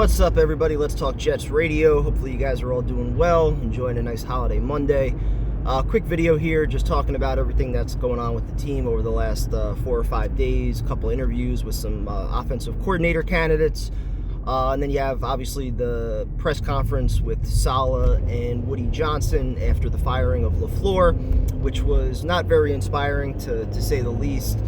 What's up, everybody? Let's Talk Jets Radio. Hopefully you guys are all doing well, enjoying a nice holiday Monday. Quick video here, just talking about everything that's going on with the team over the last 4 or 5 days. A couple interviews with some offensive coordinator candidates. And then you have, obviously, the press conference with Saleh and Woody Johnson after the firing of LaFleur, which was not very inspiring, to say the least.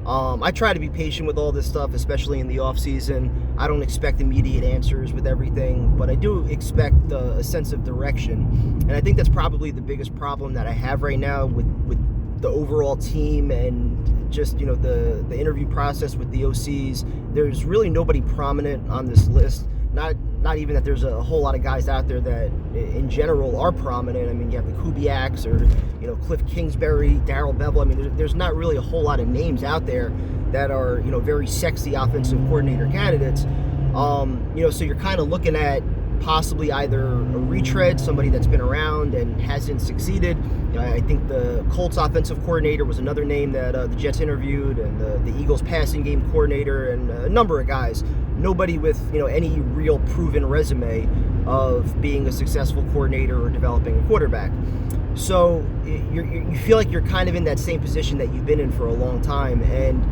I try to be patient with all this stuff, especially in the offseason. I don't expect immediate answers with everything, but I do expect a sense of direction. And I think that's probably the biggest problem that I have right now with the overall team and just, the interview process with the OCs. There's really nobody prominent on this list. Not even that there's a whole lot of guys out there that in general are prominent. I mean, you have the Kubiaks or, Cliff Kingsbury, Darrell Bevell. I mean, there's not really a whole lot of names out there that are, very sexy offensive coordinator candidates. So you're kind of looking at possibly either a retread, somebody that's been around and hasn't succeeded. I think the Colts offensive coordinator was another name that the Jets interviewed, and the Eagles passing game coordinator, and a number of guys. Nobody with any real proven resume of being a successful coordinator or developing a quarterback. So you feel like you're kind of in that same position that you've been in for a long time. And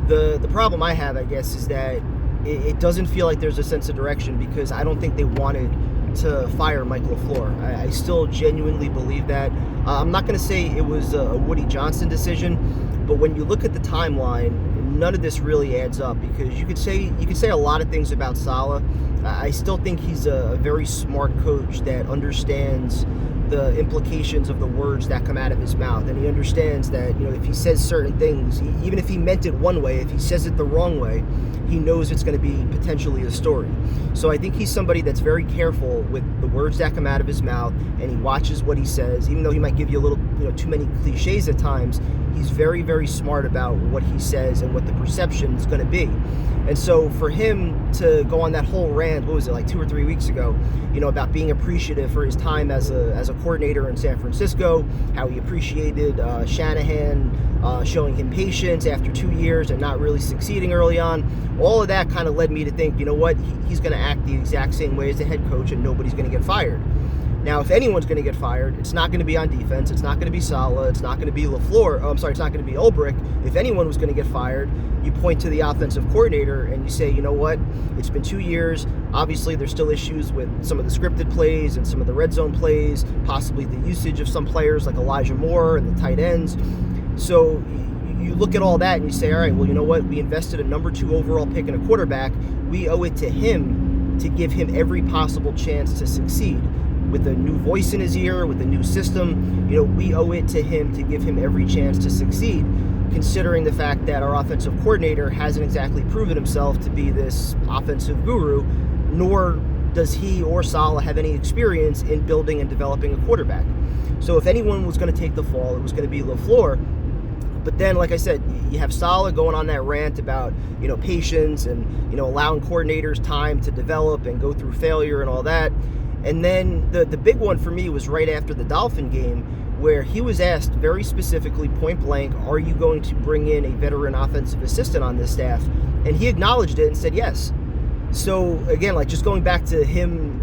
the problem I have, I guess, is that it doesn't feel like there's a sense of direction, because I don't think they wanted to fire Mike LaFleur. I still genuinely believe that. I'm not going to say it was a Woody Johnson decision, but when you look at the timeline, none of this really adds up, because you could say a lot of things about Saleh. I still think he's a very smart coach that understands the implications of the words that come out of his mouth, and he understands that if he says certain things, even if he meant it one way, if he says it the wrong way, he knows it's going to be potentially a story. So I think he's somebody that's very careful with the words that come out of his mouth, and he watches what he says. Even though he might give you a little too many cliches at times, he's very, very smart about what he says and what the perception is going to be. And so for him to go on that whole rant, what was it, like 2 or 3 weeks ago, about being appreciative for his time as a coordinator in San Francisco, how he appreciated Shanahan showing him patience after 2 years and not really succeeding early on, all of that kind of led me to think, he's going to act the exact same way as the head coach, and nobody's going to get fired. Now, if anyone's going to get fired, it's not going to be on defense. It's not going to be Saleh. It's not going to be LaFleur. It's not going to be Ulbrich. If anyone was going to get fired, you point to the offensive coordinator and you say, it's been 2 years. Obviously, there's still issues with some of the scripted plays and some of the red zone plays, possibly the usage of some players like Elijah Moore and the tight ends. So you look at all that and you say, all right, well, we invested a number 2 overall pick in a quarterback. We owe it to him to give him every possible chance to succeed. With a new voice in his ear, with a new system, we owe it to him to give him every chance to succeed, considering the fact that our offensive coordinator hasn't exactly proven himself to be this offensive guru, nor does he or Saleh have any experience in building and developing a quarterback. So if anyone was going to take the fall, it was going to be LaFleur. But then, like I said, you have Saleh going on that rant about, patience and, allowing coordinators time to develop and go through failure and all that. And then the big one for me was right after the Dolphin game, where he was asked very specifically, point blank, are you going to bring in a veteran offensive assistant on this staff? And he acknowledged it and said yes. So again, just going back to him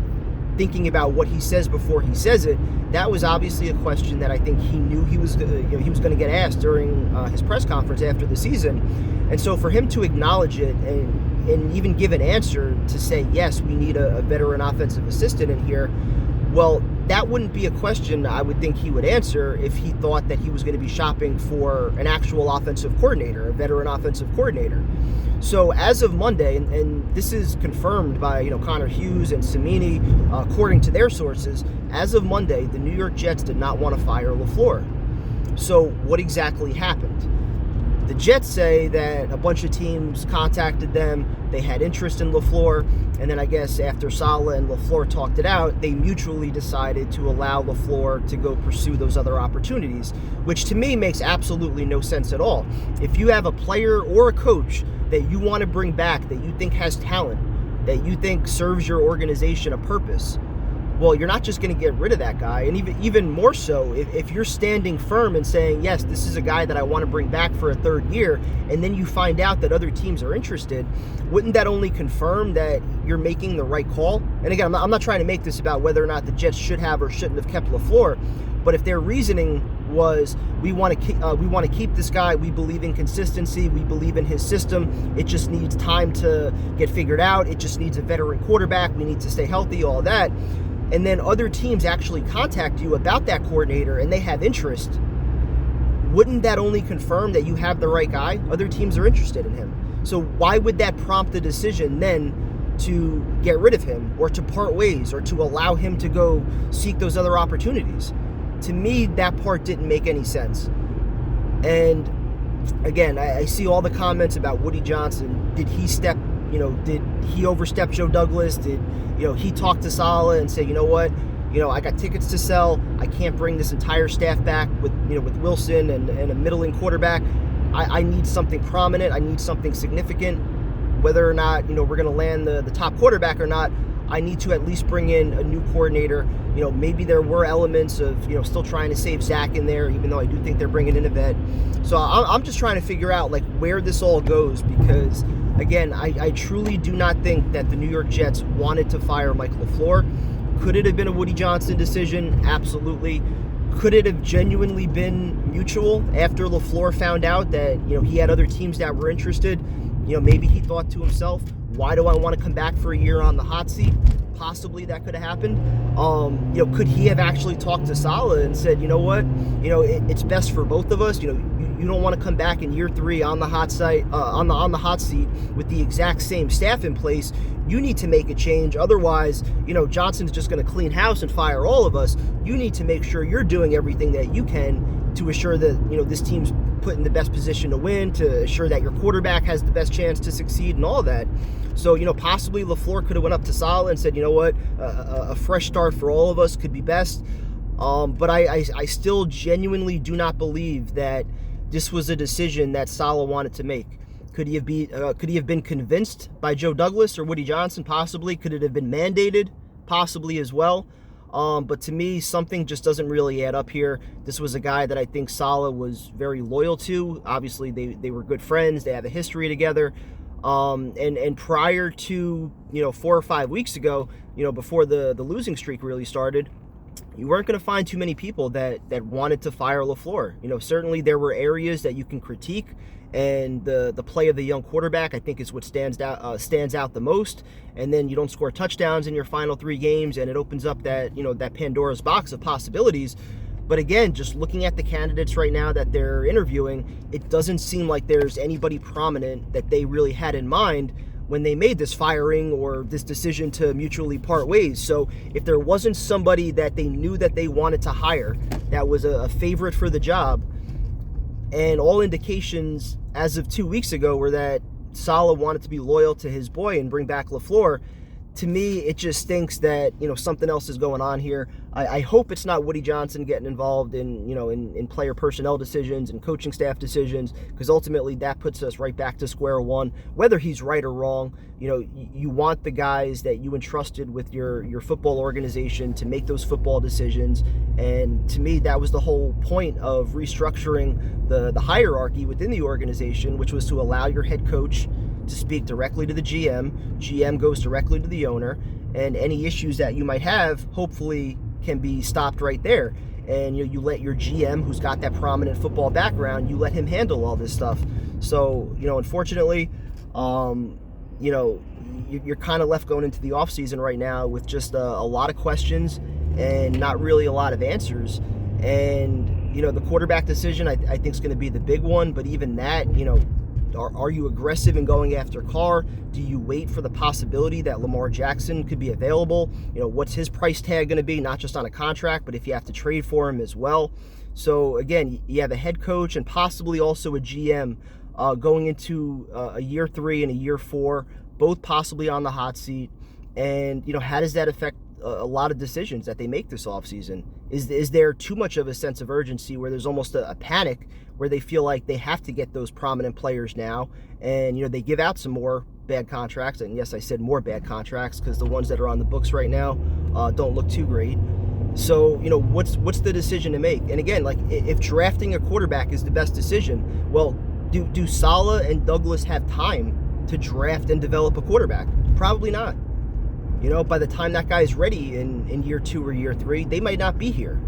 thinking about what he says before he says it, that was obviously a question that I think he knew he was going to get asked during his press conference after the season. And so for him to acknowledge it and even give an answer to say, yes, we need a veteran offensive assistant in here, well, that wouldn't be a question I would think he would answer if he thought that he was going to be shopping for an actual offensive coordinator, a veteran offensive coordinator. So as of Monday, and this is confirmed by Connor Hughes and Cimini, according to their sources, as of Monday, the New York Jets did not want to fire LaFleur. So what exactly happened? The Jets say that a bunch of teams contacted them, they had interest in LaFleur, and then I guess after Saleh and LaFleur talked it out, they mutually decided to allow LaFleur to go pursue those other opportunities, which to me makes absolutely no sense at all. If you have a player or a coach that you want to bring back, that you think has talent, that you think serves your organization a purpose, well, you're not just going to get rid of that guy. And even more so, if you're standing firm and saying, yes, this is a guy that I want to bring back for a third year, and then you find out that other teams are interested, wouldn't that only confirm that you're making the right call? And again, I'm not trying to make this about whether or not the Jets should have or shouldn't have kept LaFleur, but if their reasoning was, we want to keep this guy, we believe in consistency, we believe in his system, it just needs time to get figured out, it just needs a veteran quarterback, we need to stay healthy, all that, and then other teams actually contact you about that coordinator and they have interest, wouldn't that only confirm that you have the right guy? Other teams are interested in him. So why would that prompt the decision then to get rid of him or to part ways or to allow him to go seek those other opportunities? To me, that part didn't make any sense. And again, I see all the comments about Woody Johnson. Did he overstep Joe Douglas? Did he talk to Saleh and say, you know what, I got tickets to sell. I can't bring this entire staff back with Wilson and a middling quarterback. I need something prominent. I need something significant. Whether or not, we're going to land the top quarterback or not, I need to at least bring in a new coordinator. Maybe there were elements of, still trying to save Zach in there, even though I do think they're bringing in a vet. So I'm just trying to figure out, where this all goes, because, again, I truly do not think that the New York Jets wanted to fire Mike LaFleur. Could it have been a Woody Johnson decision? Absolutely. Could it have genuinely been mutual after LaFleur found out that, he had other teams that were interested? Maybe he thought to himself, why do I want to come back for a year on the hot seat? Possibly that could have happened. Could he have actually talked to Saleh and said, you know what, it's best for both of us. You don't want to come back in year 3 on the hot seat, on the hot seat with the exact same staff in place. You need to make a change. Otherwise, Johnson's just going to clean house and fire all of us. You need to make sure you're doing everything that you can to assure that, this team's put in the best position to win, to assure that your quarterback has the best chance to succeed and all that. So, possibly LaFleur could have went up to Saleh and said, you know what, a fresh start for all of us could be best. But I still genuinely do not believe that this was a decision that Saleh wanted to make. Could he have been convinced by Joe Douglas or Woody Johnson? Possibly. Could it have been mandated? Possibly as well. But to me, something just doesn't really add up here. This was a guy that I think Saleh was very loyal to. Obviously, they were good friends. They have a history together. And prior to, 4 or 5 weeks ago, before the losing streak really started, you weren't going to find too many people that wanted to fire LaFleur. Certainly there were areas that you can critique, and the play of the young quarterback, I think, is what stands out the most. And then you don't score touchdowns in your final 3 games, and it opens up that Pandora's box of possibilities. But again, just looking at the candidates right now that they're interviewing, it doesn't seem like there's anybody prominent that they really had in mind when they made this firing or this decision to mutually part ways. So if there wasn't somebody that they knew that they wanted to hire that was a favorite for the job, and all indications as of 2 weeks ago were that Saleh wanted to be loyal to his boy and bring back LaFleur, to me, it just stinks that, something else is going on here. I hope it's not Woody Johnson getting involved in, in player personnel decisions and coaching staff decisions, because ultimately that puts us right back to square one. Whether he's right or wrong, you want the guys that you entrusted with your football organization to make those football decisions. And to me, that was the whole point of restructuring the hierarchy within the organization, which was to allow your head coach to speak directly to the GM goes directly to the owner, and any issues that you might have hopefully can be stopped right there. And you let your GM, who's got that prominent football background, you let him handle all this stuff. So, unfortunately, you're kind of left going into the offseason right now with just a lot of questions and not really a lot of answers. And, the quarterback decision, I think, is going to be the big one. But even that, are you aggressive in going after Carr? Do you wait for the possibility that Lamar Jackson could be available? What's his price tag going to be, not just on a contract, but if you have to trade for him as well? So, again, you have a head coach and possibly also a GM going into a year 3 and a year 4, both possibly on the hot seat. And, how does that affect a lot of decisions that they make this offseason? Is there too much of a sense of urgency where there's almost a panic where they feel like they have to get those prominent players now, and they give out some more bad contracts, and yes, I said more bad contracts because the ones that are on the books right now don't look too great. So, you know, what's the decision to make? And again, like, if drafting a quarterback is the best decision, well, do Saleh and Douglas have time to draft and develop a quarterback? Probably not. You know, by the time that guy is ready in year 2 or year 3, they might not be here.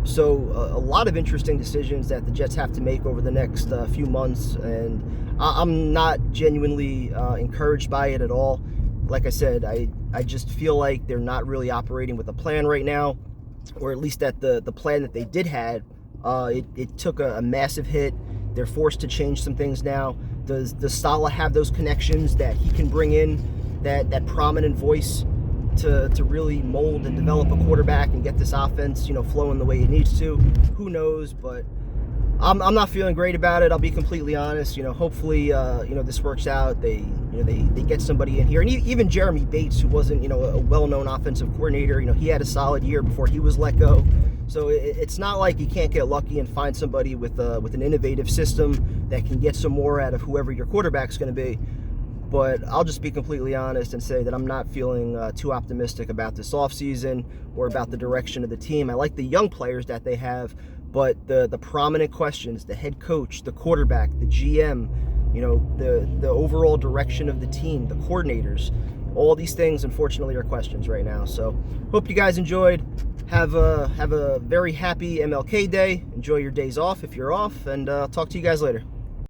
So a lot of interesting decisions that the Jets have to make over the next few months, and I'm not genuinely encouraged by it at all. Like I said, I just feel like they're not really operating with a plan right now, or at least that the plan that they did have, it took a massive hit. They're forced to change some things now. Does Saleh have those connections that he can bring in, that prominent voice to really mold and develop a quarterback and get this offense, you know, flowing the way it needs to? Who knows? But I'm not feeling great about it. I'll be completely honest. You know, hopefully, you know, this works out. They get somebody in here, and even Jeremy Bates, who wasn't, you know, a well-known offensive coordinator, you know, he had a solid year before he was let go. So it's not like you can't get lucky and find somebody with an innovative system that can get some more out of whoever your quarterback's going to be. But I'll just be completely honest and say that I'm not feeling too optimistic about this offseason or about the direction of the team. I like the young players that they have, but the prominent questions, the head coach, the quarterback, the GM, you know, the overall direction of the team, the coordinators, all these things, unfortunately, are questions right now. So hope you guys enjoyed. Have a very happy MLK Day. Enjoy your days off if you're off, and I'll talk to you guys later.